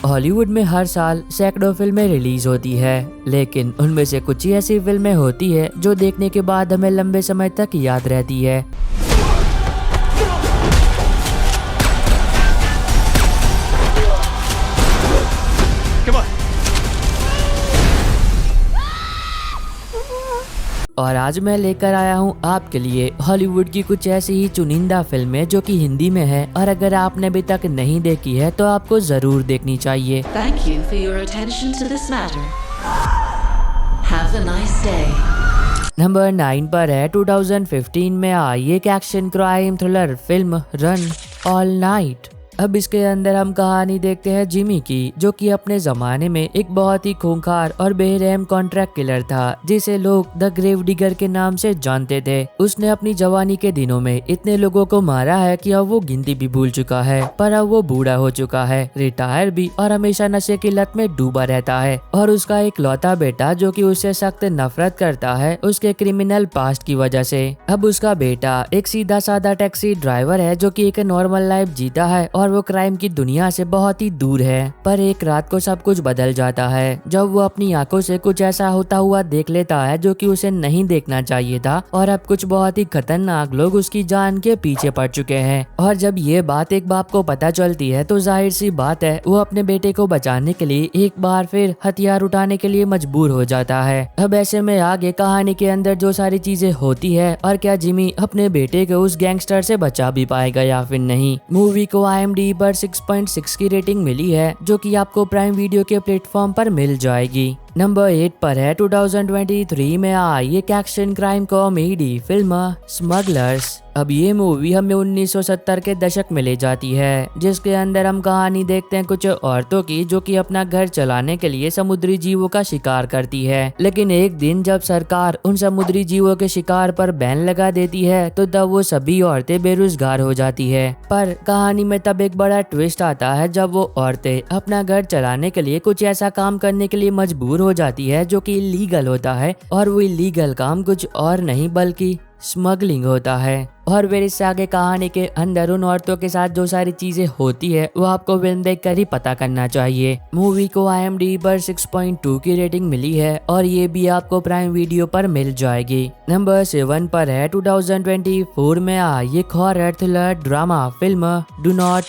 Hollywood में हर साल सैकड़ों फिल्में रिलीज होती है, लेकिन उनमें से कुछ ही ऐसी फिल्में होती है जो देखने के बाद हमें लंबे समय तक याद रहती है। और आज मैं लेकर आया हूँ आपके लिए हॉलीवुड की कुछ ऐसी ही चुनिंदा फिल्में जो कि हिंदी में है, और अगर आपने अभी तक नहीं देखी है तो आपको जरूर देखनी चाहिए। Thank you for your attention to this matter. Have a nice day. Number 9 पर है 2015 में आई एक action crime thriller film run all night. अब इसके अंदर हम कहानी देखते हैं जिमी की, जो कि अपने जमाने में एक बहुत ही खूंखार और बेरहम कॉन्ट्रैक्ट किलर था, जिसे लोग द ग्रेव डिगर के नाम से जानते थे। उसने अपनी जवानी के दिनों में इतने लोगों को मारा है कि अब वो गिनती भी भूल चुका है, पर अब वो बूढ़ा हो चुका है, रिटायर भी, और हमेशा नशे की लत में डूबा रहता है। और उसका एक लौता बेटा जो कि उससे सख्त नफरत करता है उसके क्रिमिनल पास्ट की वजह से। अब उसका बेटा एक सीधा साधा टैक्सी ड्राइवर है जो कि एक नॉर्मल लाइफ जीता है और वो क्राइम की दुनिया से बहुत ही दूर है। पर एक रात को सब कुछ बदल जाता है जब वो अपनी आंखों से कुछ ऐसा होता हुआ देख लेता है जो कि उसे नहीं देखना चाहिए था, और अब कुछ बहुत ही खतरनाक लोग उसकी जान के पीछे पड़ चुके हैं। और जब ये बात एक बाप को पता चलती है तो जाहिर सी बात है वो अपने बेटे को बचाने के लिए एक बार फिर हथियार उठाने के लिए मजबूर हो जाता है। अब ऐसे में आगे कहानी के अंदर जो सारी चीजें होती है, और क्या जिमी अपने बेटे को उस गैंगस्टर से बचा भी पाएगा या फिर नहीं। मूवी को IMDb पर 6.6 की रेटिंग मिली है, जो कि आपको प्राइम वीडियो के प्लेटफॉर्म पर मिल जाएगी। नंबर 8 पर है 2023 में आई एक action crime comedy film smugglers. अब ये मूवी हमें 1970 के दशक में ले जाती है, जिसके अंदर हम कहानी देखते हैं कुछ औरतों की जो कि अपना घर चलाने के लिए समुद्री जीवों का शिकार करती है। लेकिन एक दिन जब सरकार उन समुद्री जीवों के शिकार पर बैन लगा देती है तो तब वो सभी औरतें बेरोजगार हो जाती है। पर कहानी में तब एक बड़ा ट्विस्ट आता है जब वो औरतें अपना घर चलाने के लिए कुछ ऐसा काम करने के लिए मजबूर हो जाती है जो कि इलीगल होता है, और वो इलीगल काम कुछ और नहीं बल्कि स्मगलिंग होता है। और फिर इससे आगे कहानी के अंदर उन औरतों के साथ जो सारी चीजें होती है वो आपको फिल्म देखकर ही पता करना चाहिए। मूवी को IMDb पर 6.2 की रेटिंग मिली है, और ये भी आपको प्राइम वीडियो पर मिल जाएगी। नंबर 7 पर है 2024 में आई एक horror thriller drama film do not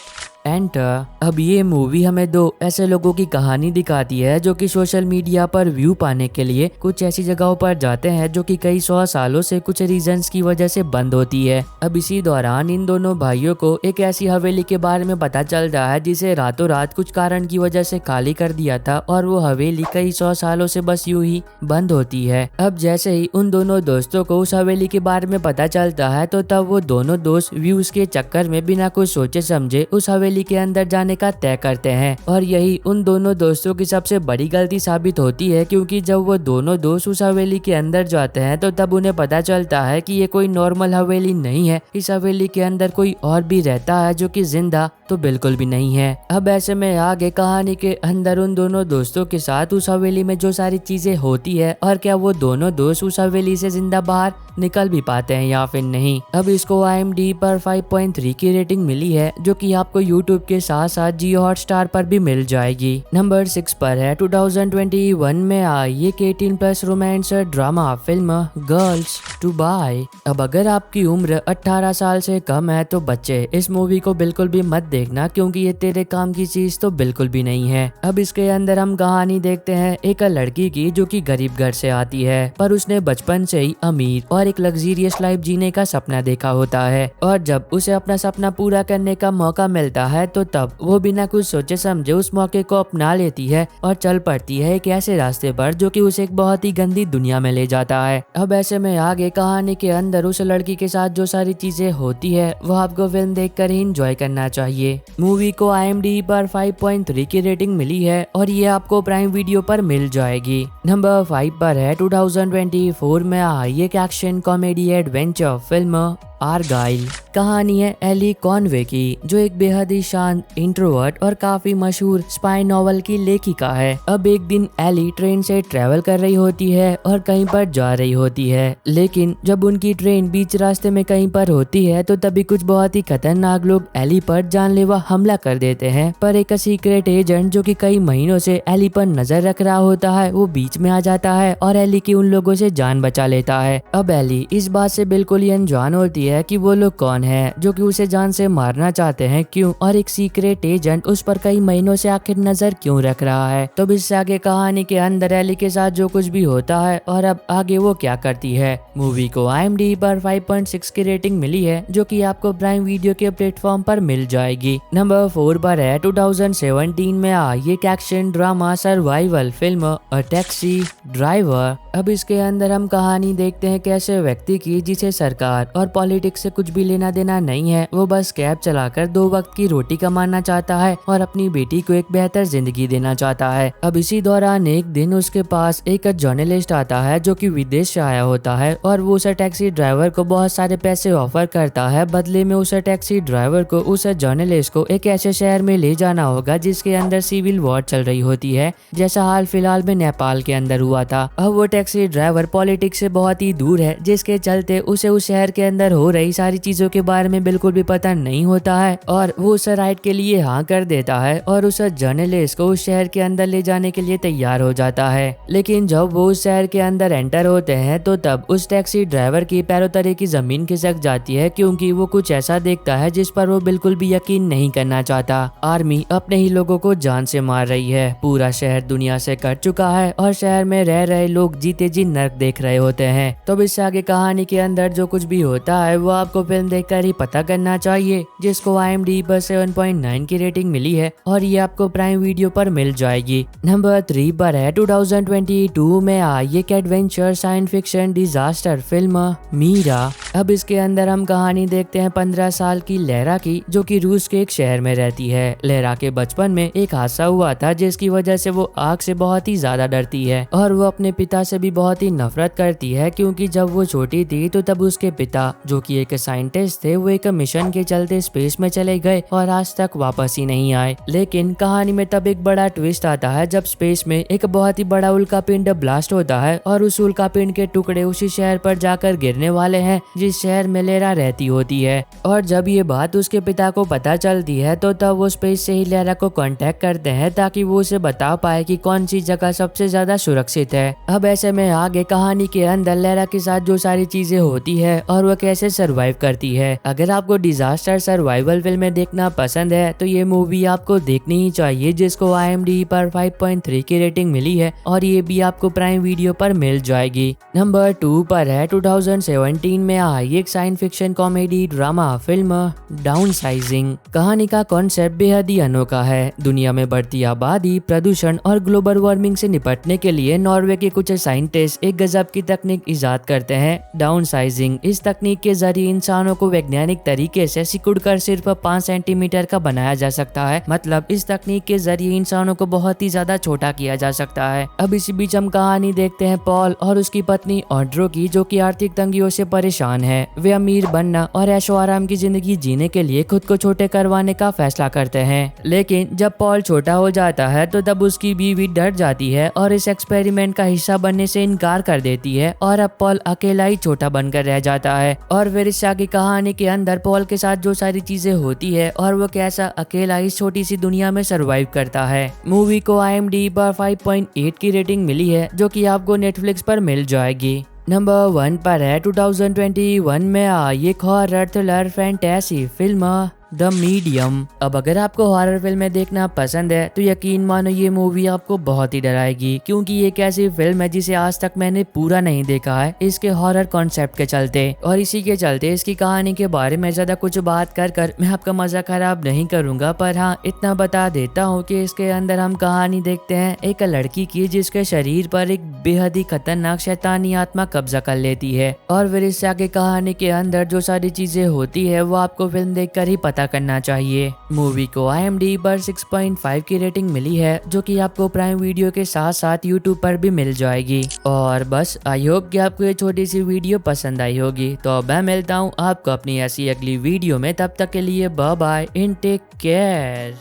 enter. अब ये मूवी हमें दो ऐसे लोगों की कहानी दिखाती है जो कि सोशल मीडिया पर व्यू पाने के लिए कुछ ऐसी जगहों पर जाते हैं जो कि कई 100 सालों से कुछ रीजंस की वजह से बंद होती है। अब इसी दौरान इन दोनों भाइयों को एक ऐसी हवेली के बारे में पता चलता है जिसे रातों रात कुछ कारण की वजह से खाली कर दिया था, और वो हवेली कई 100 सालों से बस यूं ही बंद होती है। अब जैसे ही उन दोनों दोस्तों को उस हवेली के बारे में पता चलता है तो तब वो दोनों दोस्त व्यूज के चक्कर में बिना कुछ सोचे समझे उस हवेली के अंदर जाने का तय करते हैं। और यही उन दोनों दोस्तों की सबसे बड़ी गलती साबित होती है, क्योंकि जब वो दोनों दोस्त उस हवेली के अंदर जाते हैं तो तब उन्हें पता चलता है कि ये कोई नॉर्मल हवेली नहीं है। इस हवेली के अंदर कोई और भी रहता है जो कि जिंदा तो बिल्कुल भी नहीं है। अब ऐसे में आगे कहानी के अंदर उन दोनों दोस्तों के साथ उस हवेली में जो सारी चीजें होती है, और क्या वो दोनों दोस्त उस हवेली से जिंदा बाहर निकल भी पाते हैं या फिर नहीं। अब इसको IMDb पर 5.3 की रेटिंग मिली है, जो कि आपको YouTube के साथ साथ Jio Hotstar पर भी मिल जाएगी। नंबर 6 पर है 2021 में आई एक 18+ romance drama film girls to buy. अब अगर आपकी उम्र 18 साल से कम है तो बच्चे इस मूवी को बिल्कुल भी मत देखना, क्योंकि ये तेरे काम की चीज तो बिल्कुल भी नहीं है। अब इसके अंदर हम कहानी देखते हैं एक लड़की की जो कि गरीब घर से आती है, पर उसने बचपन से ही अमीर और एक लग्जरियस लाइफ जीने का सपना देखा होता है। और जब उसे अपना सपना पूरा करने का मौका मिलता है तो तब वो बिना कुछ सोचे समझे उस मौके को अपना लेती है और चल पड़ती है एक ऐसे रास्ते पर जो कि उसे एक बहुत ही गंदी दुनिया में ले जाता है। अब ऐसे में आगे कहानी के अंदर उस लड़की के साथ जो सारी चीजें होती है वो आपको फिल्म देखकर ही एंजॉय करना चाहिए। मूवी को IMDb पर 5.3 की रेटिंग मिली है, और ये आपको प्राइम वीडियो पर मिल जाएगी। नंबर 5 पर है 2024 में आई एक एक्शन कॉमेडी एडवेंचर फिल्म आर्गाइल। कहानी है एली कॉनवे की, जो एक बेहद ही शांत इंट्रोवर्ट और काफी मशहूर स्पाई नॉवल की लेखिका है। अब एक दिन एली ट्रेन से ट्रेवल कर रही होती है और कहीं पर जा रही होती है, लेकिन जब उनकी ट्रेन बीच रास्ते में कहीं पर होती है तो तभी कुछ बहुत ही खतरनाक लोग एली पर जानलेवा हमला कर देते हैं, पर एक सीक्रेट एजेंट जो कि कई महीनों से एली पर नजर रख रहा होता है वो बीच में आ जाता है और एली की उन लोगों से जान बचा लेता है। अब एली इस बात से बिल्कुल ही अनजान होती है कि वो लोग कौन है जो कि उसे जान से मारना चाहते हैं, क्यों, और एक सीक्रेट एजेंट उस पर कई महीनों से आखिर नजर क्यों रख रहा है। तो इससे आगे कहानी के अंदर एली के साथ जो कुछ भी होता है और अब आगे वो क्या करती है। मूवी को IMDb पर 5.6 की रेटिंग मिली है जो कि आपको प्राइम वीडियो के प्लेटफॉर्म पर मिल जाएगी। नंबर 4 पर है 2017 में आई एक action drama survival film a taxi driver. अब इसके अंदर हम कहानी देखते हैं कैसे व्यक्ति की जिसे सरकार और पॉलिटिक्स से कुछ भी लेना देना नहीं है, वो बस कैब चलाकर 2 वक्त की रोटी कमाना चाहता है और अपनी बेटी को एक बेहतर जिंदगी देना चाहता है। अब इसी दौरान एक दिन उसके पास एक जर्नलिस्ट आता है जो कि विदेश से आया होता है और वो उस टैक्सी ड्राइवर को बहुत सारे पैसे ऑफर करता है। बदले में उस टैक्सी ड्राइवर को उस जर्नलिस्ट को एक ऐसे शहर में ले जाना होगा जिसके अंदर सिविल वॉर चल रही होती है, जैसा हाल फिलहाल में नेपाल के अंदर हुआ था। अब वो टैक्सी ड्राइवर पॉलिटिक्स से बहुत ही दूर है, जिसके चलते उसे उस शहर के अंदर हो रही सारी चीजों के बारे में बिल्कुल भी पता नहीं होता है और वो उस राइड के लिए हाँ कर देता है और उस जर्नलिस्ट को उस शहर के अंदर ले जाने के लिए तैयार हो जाता है। लेकिन जब वो उस शहर के अंदर एंटर होते हैं तो तब उस टैक्सी ड्राइवर की पैरों तले की जमीन खिसक जाती है, क्योंकि वो कुछ ऐसा देखता है जिस पर वो बिल्कुल भी यकीन नहीं करना चाहता। आर्मी अपने ही लोगों को जान से मार रही है, पूरा शहर दुनिया से कट चुका है और शहर में रह रहे लोग जीते जी नर्क देख रहे होते हैं। तो इससे आगे कहानी के अंदर जो कुछ भी होता है वो आपको फिल्म देखकर ही पता करना चाहिए, जिसको IMDb पर 7.9 की रेटिंग मिली है और ये आपको प्राइम वीडियो पर मिल जाएगी। नंबर 3 पर है 2022 में आई एक adventure science fiction disaster film Mira. अब इसके अंदर हम कहानी देखते हैं 15 साल की लहरा की, जो कि रूस के एक शहर में रहती है। लहरा के बचपन में एक हादसा हुआ था जिसकी वजह से वो आग से बहुत ही ज्यादा डरती है और वो अपने पिता से भी बहुत ही नफरत करती है, क्योंकि जब वो छोटी थी तो तब उसके पिता जो कि एक साइंटिस्ट थे वो एक मिशन के चलते स्पेस में चले गए और आज तक वापस ही नहीं आए। लेकिन कहानी में तब एक बड़ा ट्विस्ट आता है जब स्पेस में एक बहुत ही बड़ा उल्कापिंड ब्लास्ट होता है और उस उल्कापिंड के टुकड़े उसी शहर पर जाकर गिरने वाले हैं जिस शहर में लहरा रहती होती है। और जब ये बात उसके पिता को पता चलती है तो तब वो स्पेस से ही लहरा को कांटेक्ट करते हैं ताकि वो उसे बता पाए कि कौन सी जगह सबसे ज्यादा सुरक्षित है। अब ऐसे में आगे कहानी के अंदर लहरा के साथ जो सारी चीजें होती है और वो कैसे सरवाइव करती है। अगर आपको डिजास्टर सर्वाइवल फिल्में देखना पसंद है तो ये मूवी आपको देखनी ही चाहिए, जिसको IMDb पर 5.3 की रेटिंग मिली है और ये भी आपको प्राइम वीडियो पर मिल जाएगी। नंबर 2 पर है 2017 में आई एक science fiction comedy drama film downsizing. कहानी का कॉन्सेप्ट बेहद ही अनोखा है। दुनिया में बढ़ती आबादी, प्रदूषण और ग्लोबल वार्मिंग से निपटने के लिए नॉर्वे के कुछ साइंटिस्ट एक गजब की तकनीक इजाद करते हैं, डाउनसाइजिंग। इस तकनीक के जरिए इंसानों को वैज्ञानिक तरीके से सिकुड़कर सिर्फ 5 सेंटीमीटर का बनाया जा सकता है। मतलब इस तकनीक के जरिए इंसानों को बहुत ही ज्यादा छोटा किया जा सकता है। अब इसी बीच हम कहानी देखते हैं पॉल और उसकी पत्नी ऑड्रो की, जो कि आर्थिक तंगियों से परेशान है। वे अमीर बनना और ऐशो आराम की जिंदगी जीने के लिए खुद को छोटे करवाने का फैसला करते हैं। लेकिन जब पॉल छोटा हो जाता है तो तब उसकी बीवी डर जाती है और इस एक्सपेरिमेंट का हिस्सा बनने से इनकार कर देती है और अब पॉल अकेला ही छोटा बनकर रह जाता है। और फिर इस आगे कहानी के अंदर पॉल के साथ जो सारी चीजें होती है और वो कैसा अकेला इस छोटी सी दुनिया में सरवाइव करता है। मूवी को IMDb पर 5.8 की रेटिंग मिली है, जो कि आपको नेटफ्लिक्स पर मिल जाएगी। नंबर 1 पर है 2021 में आई एक horror thriller fantasy film the medium. अब अगर आपको हॉरर फिल्में देखना पसंद है तो यकीन मानो ये मूवी आपको बहुत ही डराएगी, क्योंकि ये एक ऐसी फिल्म है जिसे आज तक मैंने पूरा नहीं देखा है इसके हॉरर कॉन्सेप्ट के चलते। और इसी के चलते इसकी कहानी के बारे में ज्यादा कुछ बात कर मैं आपका मजा खराब नहीं करूंगा, पर हाँ इतना बता देता हूँ कि इसके अंदर हम कहानी देखते हैं एक लड़की की जिसके शरीर पर एक बेहद ही खतरनाक शैतानी आत्मा कब्जा कर लेती है। और फिर इससे आगे कहानी के अंदर जो सारी चीजें होती है वो आपको फिल्म देखकर ही पता करना चाहिए। मूवी को IMDb पर 6.5 की रेटिंग मिली है, जो कि आपको प्राइम वीडियो के साथ साथ YouTube पर भी मिल जाएगी। और बस आई होप कि आपको ये छोटी सी वीडियो पसंद आई होगी। तो अब मैं मिलता हूँ आपको अपनी ऐसी अगली वीडियो में, तब तक के लिए बाय बाय, इन टेक केयर।